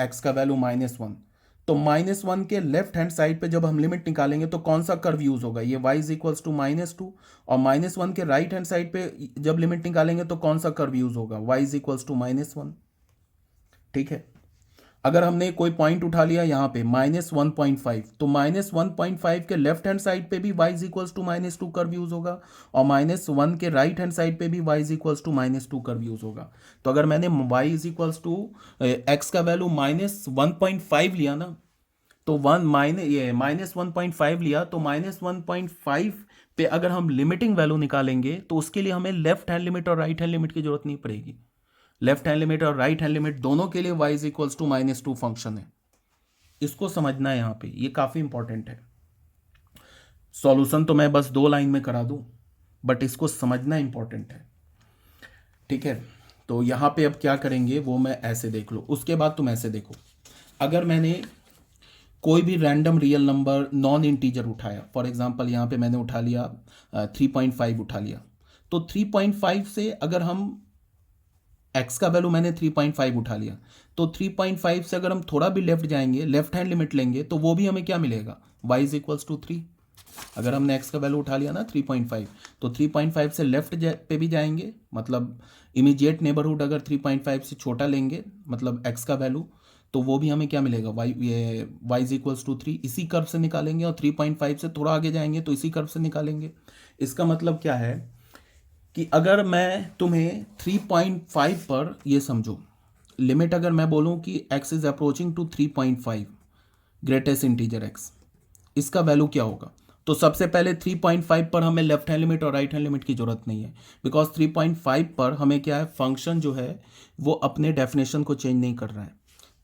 x का वैल्यू -1, तो -1 के लेफ्ट हैंड साइड पे जब हम लिमिट निकालेंगे तो कौन सा कर्व यूज होगा, ये y इज इक्वल्स टू -2। और -1 के राइट हैंड साइड पे जब लिमिट निकालेंगे तो कौन सा कर्व यूज होगा, y इज इक्वल्स टू -1। ठीक है, अगर हमने कोई पॉइंट उठा लिया यहाँ पे -1.5, तो -1.5 के लेफ्ट हैंड साइड पे भी y is equals to -2 curve use होगा, और -1 के राइट हैंड साइड पे भी y is equals to -2 curve use होगा। तो अगर मैंने y is equals to x का वैल्यू -1.5 लिया ना, तो -1.5 लिया, तो -1.5 पे अगर हम लिमिटिंग वैल्यू निकालेंगे तो उसके लिए हमें लेफ्ट हैंड लिमिट और राइट हैंड लिमिट की जरूरत नहीं पड़ेगी। लेफ्ट हैंड लिमिट और राइट हैंड लिमिट दोनों के लिए y is equals to -2 function है। इसको समझना है यहाँ पे, ये काफी इंपॉर्टेंट है। सॉल्यूशन तो मैं बस 2 लाइन में करा दूं, बट इसको समझना इंपॉर्टेंट है, ठीक है। तो यहाँ पे अब क्या करेंगे वो मैं ऐसे देख लो, उसके बाद तुम ऐसे देखो, अगर मैंने कोई भी random real number non integer उठाया, फॉर एग्जांपल यहाँ पे मैंने उठा लिया 3.5 उठा लिया, तो 3.5 से अगर हम x का वैल्यू मैंने 3.5 उठा लिया, तो 3.5 से अगर हम थोड़ा भी लेफ्ट जाएंगे, लेफ्ट हैंड लिमिट लेंगे, तो वो भी हमें क्या मिलेगा, y इज इक्वल्स टू 3। अगर हमने x का वैल्यू उठा लिया ना 3.5, तो 3.5 से लेफ्ट पे भी जाएंगे, मतलब इमीडिएट नेबरहुड अगर 3.5 से छोटा लेंगे, मतलब x का वैल्यू, तो वो भी हमें क्या मिलेगा, y इज इक्वल्स टू 3, इसी कर्व से निकालेंगे। और 3.5 से थोड़ा आगे जाएंगे तो इसी कर्व से निकालेंगे। इसका मतलब क्या है कि अगर मैं तुम्हें 3.5 पर ये समझो, लिमिट अगर मैं बोलूं कि x is approaching to 3.5 greatest integer x, इसका वैल्यू क्या होगा। तो सबसे पहले 3.5 पर हमें लेफ्ट हैंड लिमिट और राइट हैंड लिमिट की जरूरत नहीं है, बिकॉज 3.5 पर हमें क्या है, फंक्शन जो है वो अपने डेफिनेशन को चेंज नहीं कर रहा है,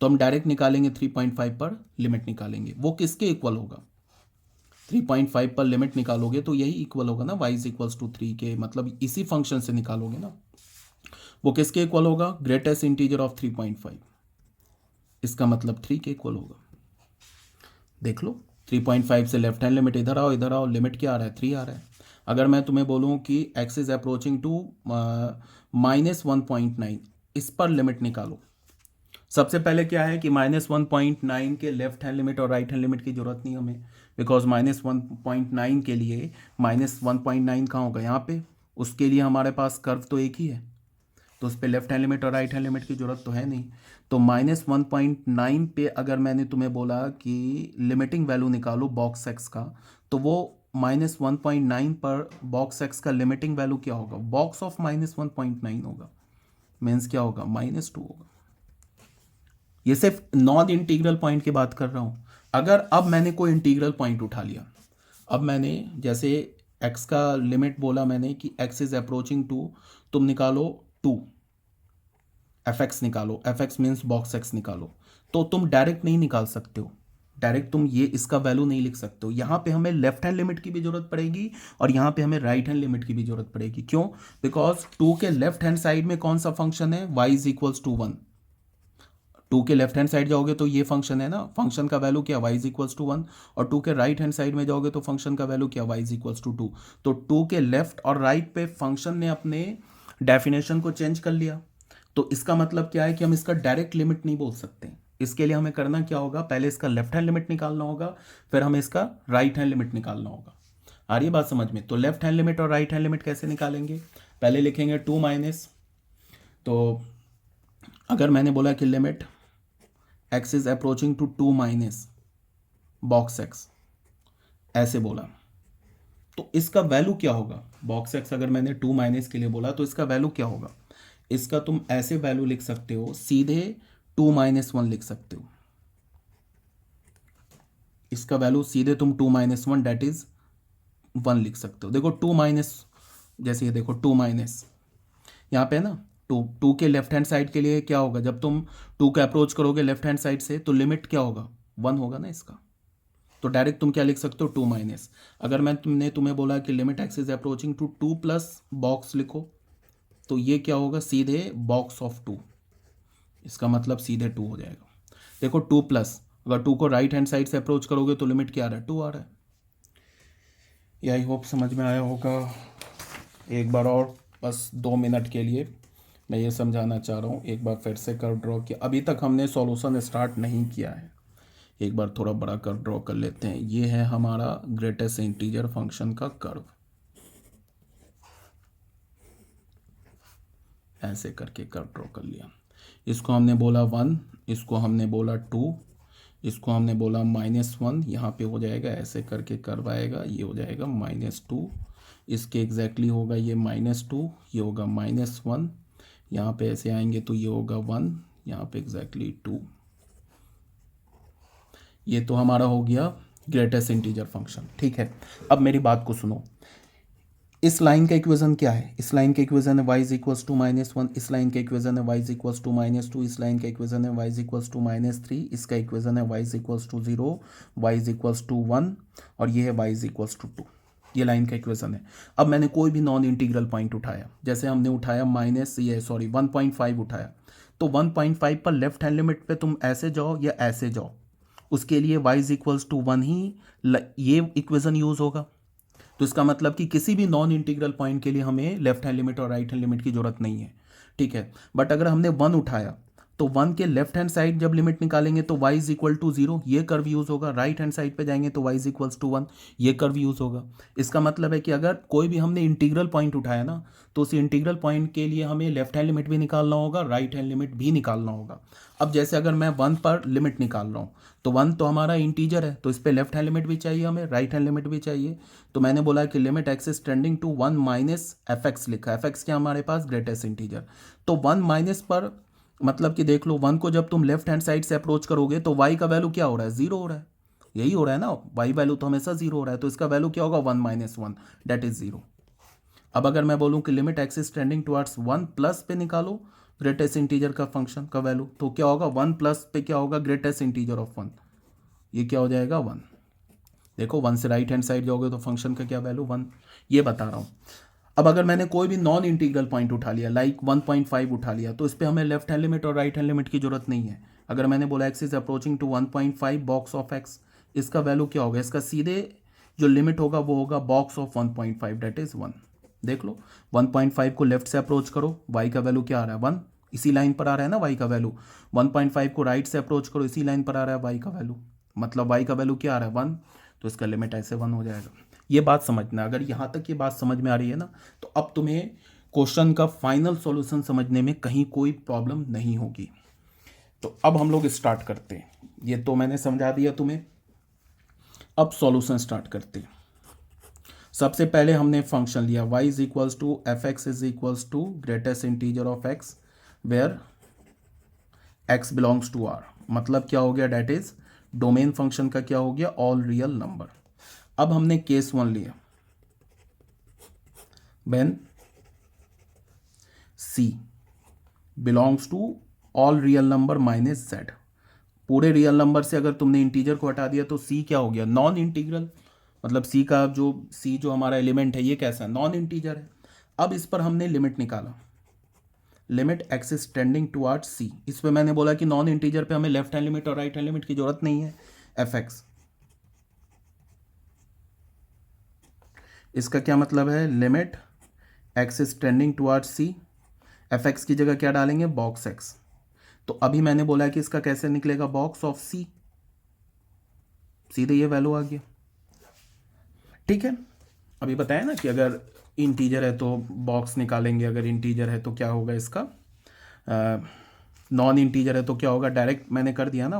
तो हम डायरेक्ट निकालेंगे 3.5 पर लिमिट निकालेंगे। वो किसके इक्वल होगा, 3.5 पर लिमिट निकालोगे तो यही इक्वल होगा ना y इज इक्वल्स टू 3 के, मतलब इसी फंक्शन से निकालोगे ना, वो किसके इक्वल होगा, ग्रेटेस्ट इंटीजर ऑफ 3.5, इसका मतलब 3 के इक्वल होगा। देख लो 3.5 से लेफ्ट हैंड लिमिट, इधर आओ इधर आओ, लिमिट क्या आ रहा है, 3 आ रहा है। अगर मैं तुम्हें बोलूँ कि x इज अप्रोचिंग टू -1.9, इस पर लिमिट निकालो। सबसे पहले क्या है कि -1.9 के लेफ्ट हैंड लिमिट और राइट हैंड लिमिट की जरूरत नहीं हमें, बिकॉज -1.9 के लिए -1.9 कहाँ होगा, यहाँ पे, उसके लिए हमारे पास कर्व तो एक ही है, तो उस पर लेफ्ट हैंड लिमिट और राइट हैंड लिमिट की जरूरत तो है नहीं। तो -1.9 पे अगर मैंने तुम्हें बोला कि लिमिटिंग वैल्यू निकालो बॉक्स एक्स का, तो वो -1.9 पर बॉक्स एक्स का लिमिटिंग वैल्यू क्या होगा, बॉक्स ऑफ -1.9 होगा, मीन्स क्या होगा, -2 होगा। ये सिर्फ नॉन इंटीग्रल पॉइंट की बात कर रहा हूँ। अगर अब मैंने कोई इंटीग्रल पॉइंट उठा लिया, अब मैंने जैसे x का लिमिट बोला मैंने कि x इज अप्रोचिंग टू, तुम निकालो 2, fx निकालो, fx मीन्स बॉक्स x निकालो, तो तुम डायरेक्ट नहीं निकाल सकते हो, डायरेक्ट तुम ये इसका वैल्यू नहीं लिख सकते हो, यहाँ पे हमें लेफ्ट हैंड लिमिट की भी जरूरत पड़ेगी और यहाँ पे हमें राइट हैंड लिमिट की भी जरूरत पड़ेगी। क्यों, बिकॉज 2 के लेफ्ट हैंड साइड में कौन सा फंक्शन है, y इज इक्वल्स टू 1, 2 के लेफ्ट हैंड साइड जाओगे तो ये फंक्शन है ना, फंक्शन का वैल्यू क्या, y इज इक्वल्स टू 1, और 2 के राइट हैंड साइड में जाओगे तो फंक्शन का वैल्यू क्या, y इज इक्वल्स टू 2। तो 2 के लेफ्ट और राइट पे फंक्शन ने अपने डेफिनेशन को चेंज कर लिया, तो इसका मतलब क्या है कि हम इसका डायरेक्ट लिमिट नहीं बोल सकते। इसके लिए हमें करना क्या होगा, पहले इसका लेफ्ट हैंड लिमिट निकालना होगा, फिर हमें इसका राइट हैंड लिमिट निकालना होगा। आ रही है बात समझ में। तो लेफ्ट हैंड लिमिट और राइट हैंड लिमिट कैसे निकालेंगे, पहले लिखेंगे 2 माइनस, तो अगर मैंने बोला कि limit x is approaching to 2 minus box x, ऐसे बोला, तो इसका वैल्यू क्या होगा, बॉक्स x अगर मैंने 2 माइनस के लिए बोला तो इसका वैल्यू क्या होगा, इसका तुम ऐसे वैल्यू लिख सकते हो, सीधे 2 माइनस 1 लिख सकते हो, इसका वैल्यू सीधे तुम 2 माइनस 1 डेट इज 1 लिख सकते हो। देखो 2 माइनस, जैसे ये देखो 2 माइनस यहाँ पे है ना, 2 के लेफ्ट हैंड साइड के लिए क्या होगा, जब तुम 2 का अप्रोच करोगे लेफ्ट हैंड साइड से तो लिमिट क्या होगा, 1 होगा ना इसका, तो डायरेक्ट तुम क्या लिख सकते हो, 2 माइनस। अगर मैं तुम्हें बोला कि limit x is approaching to 2 plus box लिखो, तो ये क्या होगा, सीधे बॉक्स ऑफ 2, इसका मतलब सीधे 2 हो जाएगा। देखो 2 प्लस, अगर 2 को राइट हैंड साइड से अप्रोच करोगे तो लिमिट क्या आ रहा है, 2 आ रहा है। ये आई होप समझ में आया होगा। एक बार और बस 2 मिनट के लिए मैं ये समझाना चाह रहा हूँ, एक बार फिर से कर्व ड्रॉ किया, अभी तक हमने सॉल्यूशन स्टार्ट नहीं किया है, एक बार थोड़ा बड़ा कर्व ड्रॉ कर लेते हैं। ये है हमारा ग्रेटेस्ट इंटीजर फंक्शन का कर्व, ऐसे करके कर्व ड्रॉ कर लिया। इसको हमने बोला 1, इसको हमने बोला 2, इसको हमने बोला -1, यहाँ पे हो जाएगा ऐसे करके कर्व आएगा, ये हो जाएगा -2, इसके एग्जैक्टली होगा ये -2, ये होगा -1, यहाँ पे ऐसे आएंगे तो ये होगा 1, यहाँ पे एग्जैक्टली 2। ये तो हमारा हो गया ग्रेटेस्ट इंटीजर फंक्शन, ठीक है। अब मेरी बात को सुनो, इस लाइन का इक्वेशन क्या है? इस लाइन का इक्वेशन है y इज इक्वल्स टू -1, इस लाइन का इक्वेशन है y इज इक्वल्स टू -2, इस लाइन का इक्वेशन है y इज इक्वल्स टू -3, इसका इक्वेशन है y is equals to 0, y is equals to 1 और ये है y इज इक्वल्स टू 2। ये लाइन का इक्वेशन है। अब मैंने कोई भी नॉन इंटीग्रल पॉइंट उठाया, जैसे हमने उठाया 1.5 उठाया, तो 1.5 पर लेफ्ट हैंड लिमिट पे तुम ऐसे जाओ या ऐसे जाओ, उसके लिए y इज इक्वल्स टू 1 ही ये इक्वेशन यूज़ होगा। तो इसका मतलब कि किसी भी नॉन इंटीग्रल पॉइंट के लिए हमें लेफ्ट हैंड लिमिट और राइट हैंड लिमिट की जरूरत नहीं है, ठीक है। बट अगर हमने 1 उठाया तो 1 के लेफ्ट हैंड साइड जब लिमिट निकालेंगे तो y इज इक्वल टू 0, ये कर्व यूज़ होगा। राइट हैंड साइड पे जाएंगे तो y इज इक्वल्स टू 1, ये कर्व यूज़ होगा। इसका मतलब है कि अगर कोई भी हमने इंटीग्रल पॉइंट उठाया ना, तो उस इंटीग्रल पॉइंट के लिए हमें लेफ्ट हैंड लिमिट भी निकालना होगा, राइट हैंड लिमिट भी निकालना होगा। अब जैसे अगर मैं 1 पर लिमिट निकाल रहा हूँ, तो 1 तो हमारा इंटीजर है, तो इस पर लेफ्ट हैंड लिमिट भी चाहिए, हमें राइट हैंड लिमिट भी चाहिए। तो मैंने बोला कि limit x is tending to 1 minus f x लिखा है। एफ एक्स क्या हमारे पास? Greatest integer. तो 1 माइनस पर मतलब कि देख लो 1 को जब तुम लेफ्ट हैंड साइड से अप्रोच करोगे तो y का वैल्यू क्या हो रहा है? 0 हो रहा है। यही हो रहा है ना, y वैल्यू तो हमेशा 0 हो रहा है, तो इसका वैल्यू क्या होगा? 1 माइनस 1 डेट इज 0। अब अगर मैं बोलूँ कि limit x is tending towards 1 plus पे निकालो ग्रेटेस्ट इंटीजर का फंक्शन का वैल्यू, तो क्या होगा? 1 प्लस पे क्या होगा? ग्रेटेस्ट इंटीजर ऑफ 1, ये क्या हो जाएगा? 1। देखो 1 से राइट हैंड साइड जाओगे तो फंक्शन का क्या वैल्यू? 1, ये बता रहा हूँ। अब अगर मैंने कोई भी नॉन इंटीग्रल पॉइंट उठा लिया, लाइक 1.5 उठा लिया, तो इस पर हमें लेफ्ट हैंड लिमिट और राइट हैंड लिमिट की जरूरत नहीं है। अगर मैंने बोला x is approaching to 1.5 box of x, इसका वैल्यू क्या होगा? इसका सीधे जो लिमिट होगा वो होगा बॉक्स ऑफ 1.5 डेट इज 1। देख लो 1.5 को लेफ्ट से अप्रोच करो, y का वैल्यू क्या आ रहा है? 1, इसी लाइन पर आ रहा है ना y का वैल्यू। 1.5 को राइट से अप्रोच करो, इसी लाइन पर आ रहा है y का वैल्यू, मतलब y का वैल्यू क्या आ रहा है? 1, तो इसका लिमिट ऐसे 1 हो जाएगा। ये बात समझना, अगर यहाँ तक ये बात समझ में आ रही है ना, तो अब तुम्हें क्वेश्चन का फाइनल सॉल्यूशन समझने में कहीं कोई प्रॉब्लम नहीं होगी। तो अब हम लोग स्टार्ट करते हैं, ये तो मैंने समझा दिया तुम्हें, अब सॉल्यूशन स्टार्ट करते हैं। सबसे पहले हमने फंक्शन लिया y is equals to f x is equals to greatest integer of x where x belongs to r, मतलब क्या हो गया? डेट इज डोमेन फंक्शन का क्या हो गया? All real number. अब हमने केस 1 लिया, when c belongs to all real number minus z। पूरे रियल नंबर से अगर तुमने इंटीजर को हटा दिया तो c क्या हो गया? नॉन इंटीग्रल, मतलब c का जो हमारा एलिमेंट है ये कैसा है? नॉन इंटीजर है। अब इस पर हमने लिमिट निकाला, limit x is tending towards C. इस पे मैंने बोला कि नॉन इंटीजर पे हमें लेफ्ट हैंड लिमिट और राइट हैंड लिमिट की जरूरत नहीं है। एफ एक्स, इसका क्या मतलब है? Limit x is tending towards c, F x की जगह क्या डालेंगे? Box x. तो अभी मैंने बोला कि इसका कैसे निकलेगा? बॉक्स ऑफ सी, सीधे ये वैल्यू आ गया, ठीक है। अभी बताया ना कि अगर इंटीजर है तो बॉक्स निकालेंगे, अगर इंटीजर है तो क्या होगा इसका? नॉन इंटीजर है तो क्या होगा? डायरेक्ट मैंने कर दिया ना,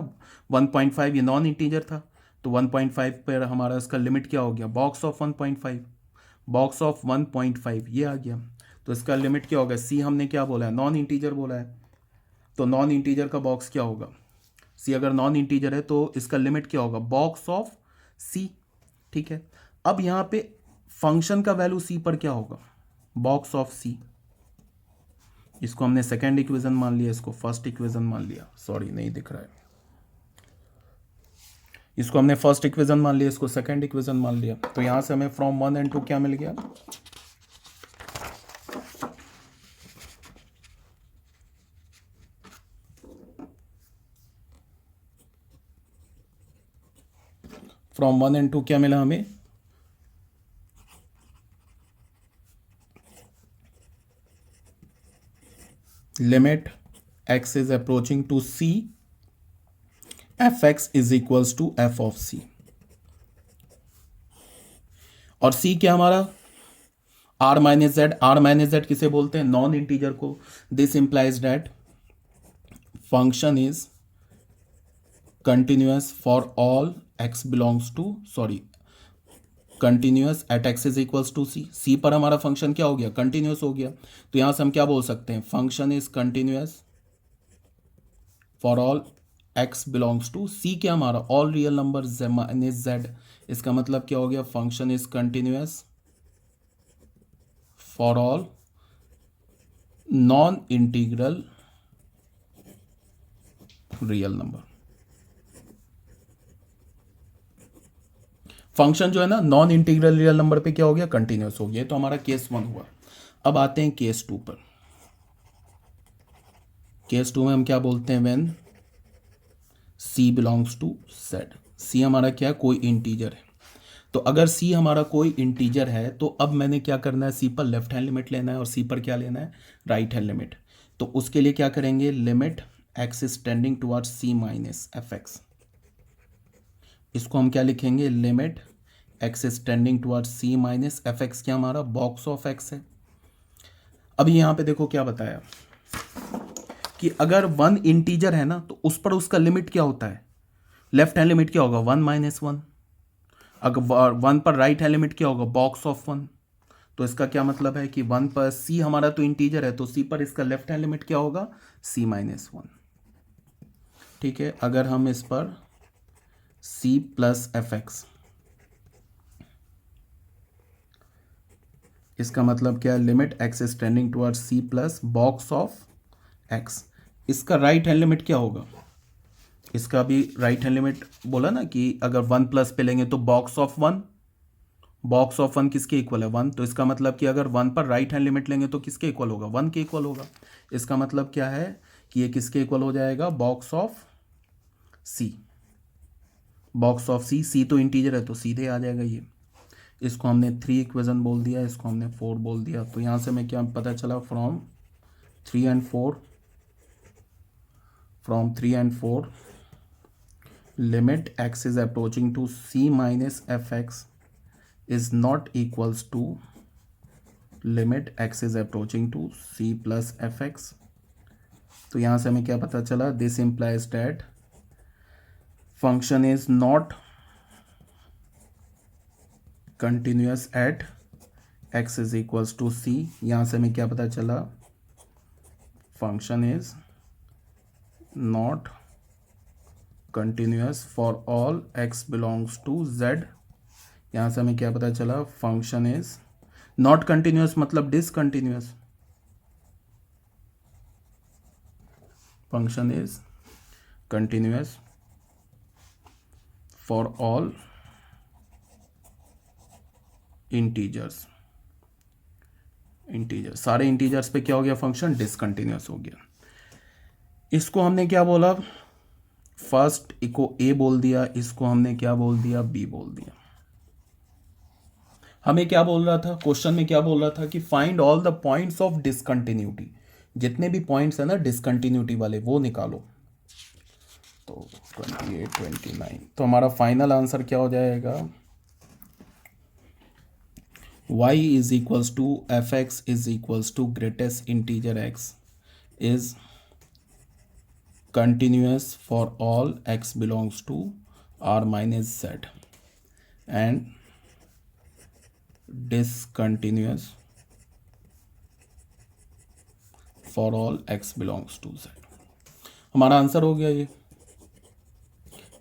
1.5 ये नॉन इंटीजर था, तो 1.5 पर हमारा इसका लिमिट क्या हो गया? बॉक्स ऑफ 1.5, बॉक्स ऑफ 1.5 ये आ गया। तो इसका लिमिट क्या होगा? सी हमने क्या बोला है? नॉन इंटीजर बोला है, तो नॉन इंटीजर का बॉक्स क्या होगा? सी अगर नॉन इंटीजर है तो इसका लिमिट क्या होगा? बॉक्स ऑफ सी, ठीक है। अब यहाँ पे फंक्शन का वैल्यू सी पर क्या होगा? बॉक्स ऑफ सी। इसको हमने सेकेंड इक्वेशन मान लिया, इसको फर्स्ट इक्वेशन मान लिया, सॉरी नहीं दिख रहा है, इसको हमने फर्स्ट इक्वेशन मान लिया, इसको सेकेंड इक्वेशन मान लिया। तो यहां से हमें फ्रॉम 1 and 2 क्या मिल गया? फ्रॉम 1 and 2 क्या मिला हमें? Limit x is approaching to C, F x is equals to F of C. और सी क्या हमारा? R minus Z. R minus Z किसे बोलते हैं? नॉन इंटीजर को। This implies that function is continuous for all x belongs to, sorry, continuous at x is equals to C. C पर हमारा function क्या हो गया? कंटिन्यूअस हो गया। तो यहां से हम क्या बोल सकते हैं? Function is continuous for all x belongs to C, क्या हमारा? All real number minus Z. इसका मतलब क्या हो गया? Function is continuous for all non integral real number. Function जो है ना नॉन इंटीग्रल रियल नंबर पे क्या हो गया, कंटिन्यूस हो गया। तो हमारा केस 1 हुआ। अब आते हैं केस 2 पर। केस 2 में हम क्या बोलते हैं, when c belongs to z। c हमारा क्या है, कोई इंटीजर है। तो अगर c हमारा कोई इंटीजर है तो अब मैंने क्या करना है, c पर लेफ्ट हैंड लिमिट लेना है और c पर क्या लेना है, राइट हैंड लिमिट। तो उसके लिए क्या करेंगे, limit x is tending towards c minus f x. इसको हम क्या लिखेंगे, limit x is tending towards c minus f x, क्या हमारा बॉक्स ऑफ x है। अब यहाँ पे देखो क्या बताया कि अगर 1 इंटीजर है ना तो उस पर उसका लिमिट क्या होता है, लेफ्ट हैंड लिमिट क्या होगा, 1 माइनस 1। अगर 1 पर राइट हैंड लिमिट क्या होगा, बॉक्स ऑफ 1। तो इसका क्या मतलब है कि 1 पर c हमारा तो इंटीजर है, तो c पर इसका लेफ्ट हैंड लिमिट क्या होगा, c माइनस 1। ठीक है, अगर हम इस पर c प्लस एफ एक्स, इसका मतलब क्या है, limit x is tending towards c plus box of x। इसका राइट हैंड लिमिट क्या होगा, इसका भी राइट हैंड लिमिट बोला ना कि अगर 1 प्लस पे लेंगे तो बॉक्स ऑफ 1, बॉक्स ऑफ 1 किसके इक्वल है, 1। तो इसका मतलब कि अगर 1 पर राइट हैंड लिमिट लेंगे तो किसके इक्वल होगा, 1 के इक्वल होगा। इसका मतलब क्या है कि ये किसके इक्वल हो जाएगा, box of c। Box of c तो इंटीजर है तो सीधे आ जाएगा ये। इसको हमने 3 इक्वेशन बोल दिया, इसको हमने 4 बोल दिया। तो यहाँ से मैं क्या पता चला, from 3 and 4 limit x is approaching to c minus fx is not equals to limit x is approaching to c plus fx। तो यहाँ से हमें क्या पता चला, this implies that function is not continuous at x is equals to c। यहाँ से हमें क्या पता चला, function is not continuous for all x belongs to z। यहाँ से हमें क्या पता चला, फंक्शन इज नॉट कंटिन्यूस मतलब discontinuous, function is continuous for all integers. सारे इंटीजर्स पे क्या हो गया, फंक्शन डिसकंटिन्यूस हो गया। इसको हमने क्या बोला, फर्स्ट इको ए बोल दिया, इसको हमने क्या बोल दिया, बी बोल दिया। हमें क्या बोल रहा था, क्वेश्चन में क्या बोल रहा था कि find all the points of discontinuity. जितने भी पॉइंट्स है ना डिसकंटिन्यूटी वाले वो निकालो। तो 28, 29, तो हमारा फाइनल आंसर क्या हो जाएगा, y is equals to f x is equals to greatest integer x is continuous for all x belongs to r minus z and discontinuous for all x belongs to z। हमारा answer हो गया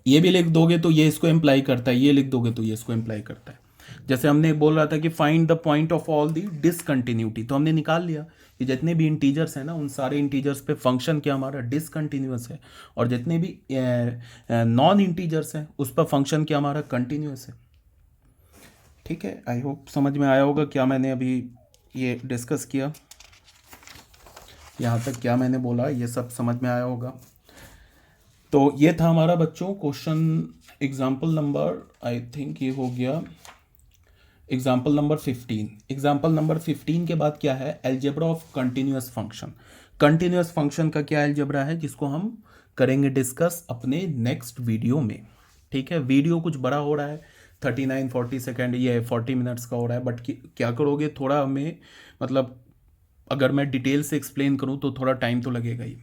ये भी लिख दोगे तो ये इसको इम्प्लाई करता है, ये लिख दोगे तो ये इसको इम्प्लाई करता है। जैसे हमने बोल रहा था कि find the point of all the discontinuity, तो हमने निकाल लिया कि जितने भी इंटीजर्स हैं ना उन सारे इंटीजर्स पे फंक्शन क्या हमारा डिसकंटिन्यूअस है, और जितने भी नॉन इंटीजर्स हैं उस पर फंक्शन क्या हमारा कंटिन्यूअस है। ठीक है, आई होप समझ में आया होगा क्या मैंने अभी ये डिस्कस किया, यहाँ तक क्या मैंने बोला ये सब समझ में आया होगा। तो ये था हमारा बच्चों question example number, I think ये हो गया एग्जाम्पल नंबर 15। एग्जाम्पल नंबर 15 के बाद क्या है, algebra of continuous function. Continuous function का क्या एल्जेब्रा है जिसको हम करेंगे डिस्कस अपने नेक्स्ट वीडियो में। ठीक है, वीडियो कुछ बड़ा हो रहा है, 39-40 सेकेंड, ये 40 मिनट्स का हो रहा है, बट क्या करोगे, थोड़ा हमें मतलब अगर मैं डिटेल से एक्सप्लेन करूँ तो थोड़ा टाइम तो लगेगा ही।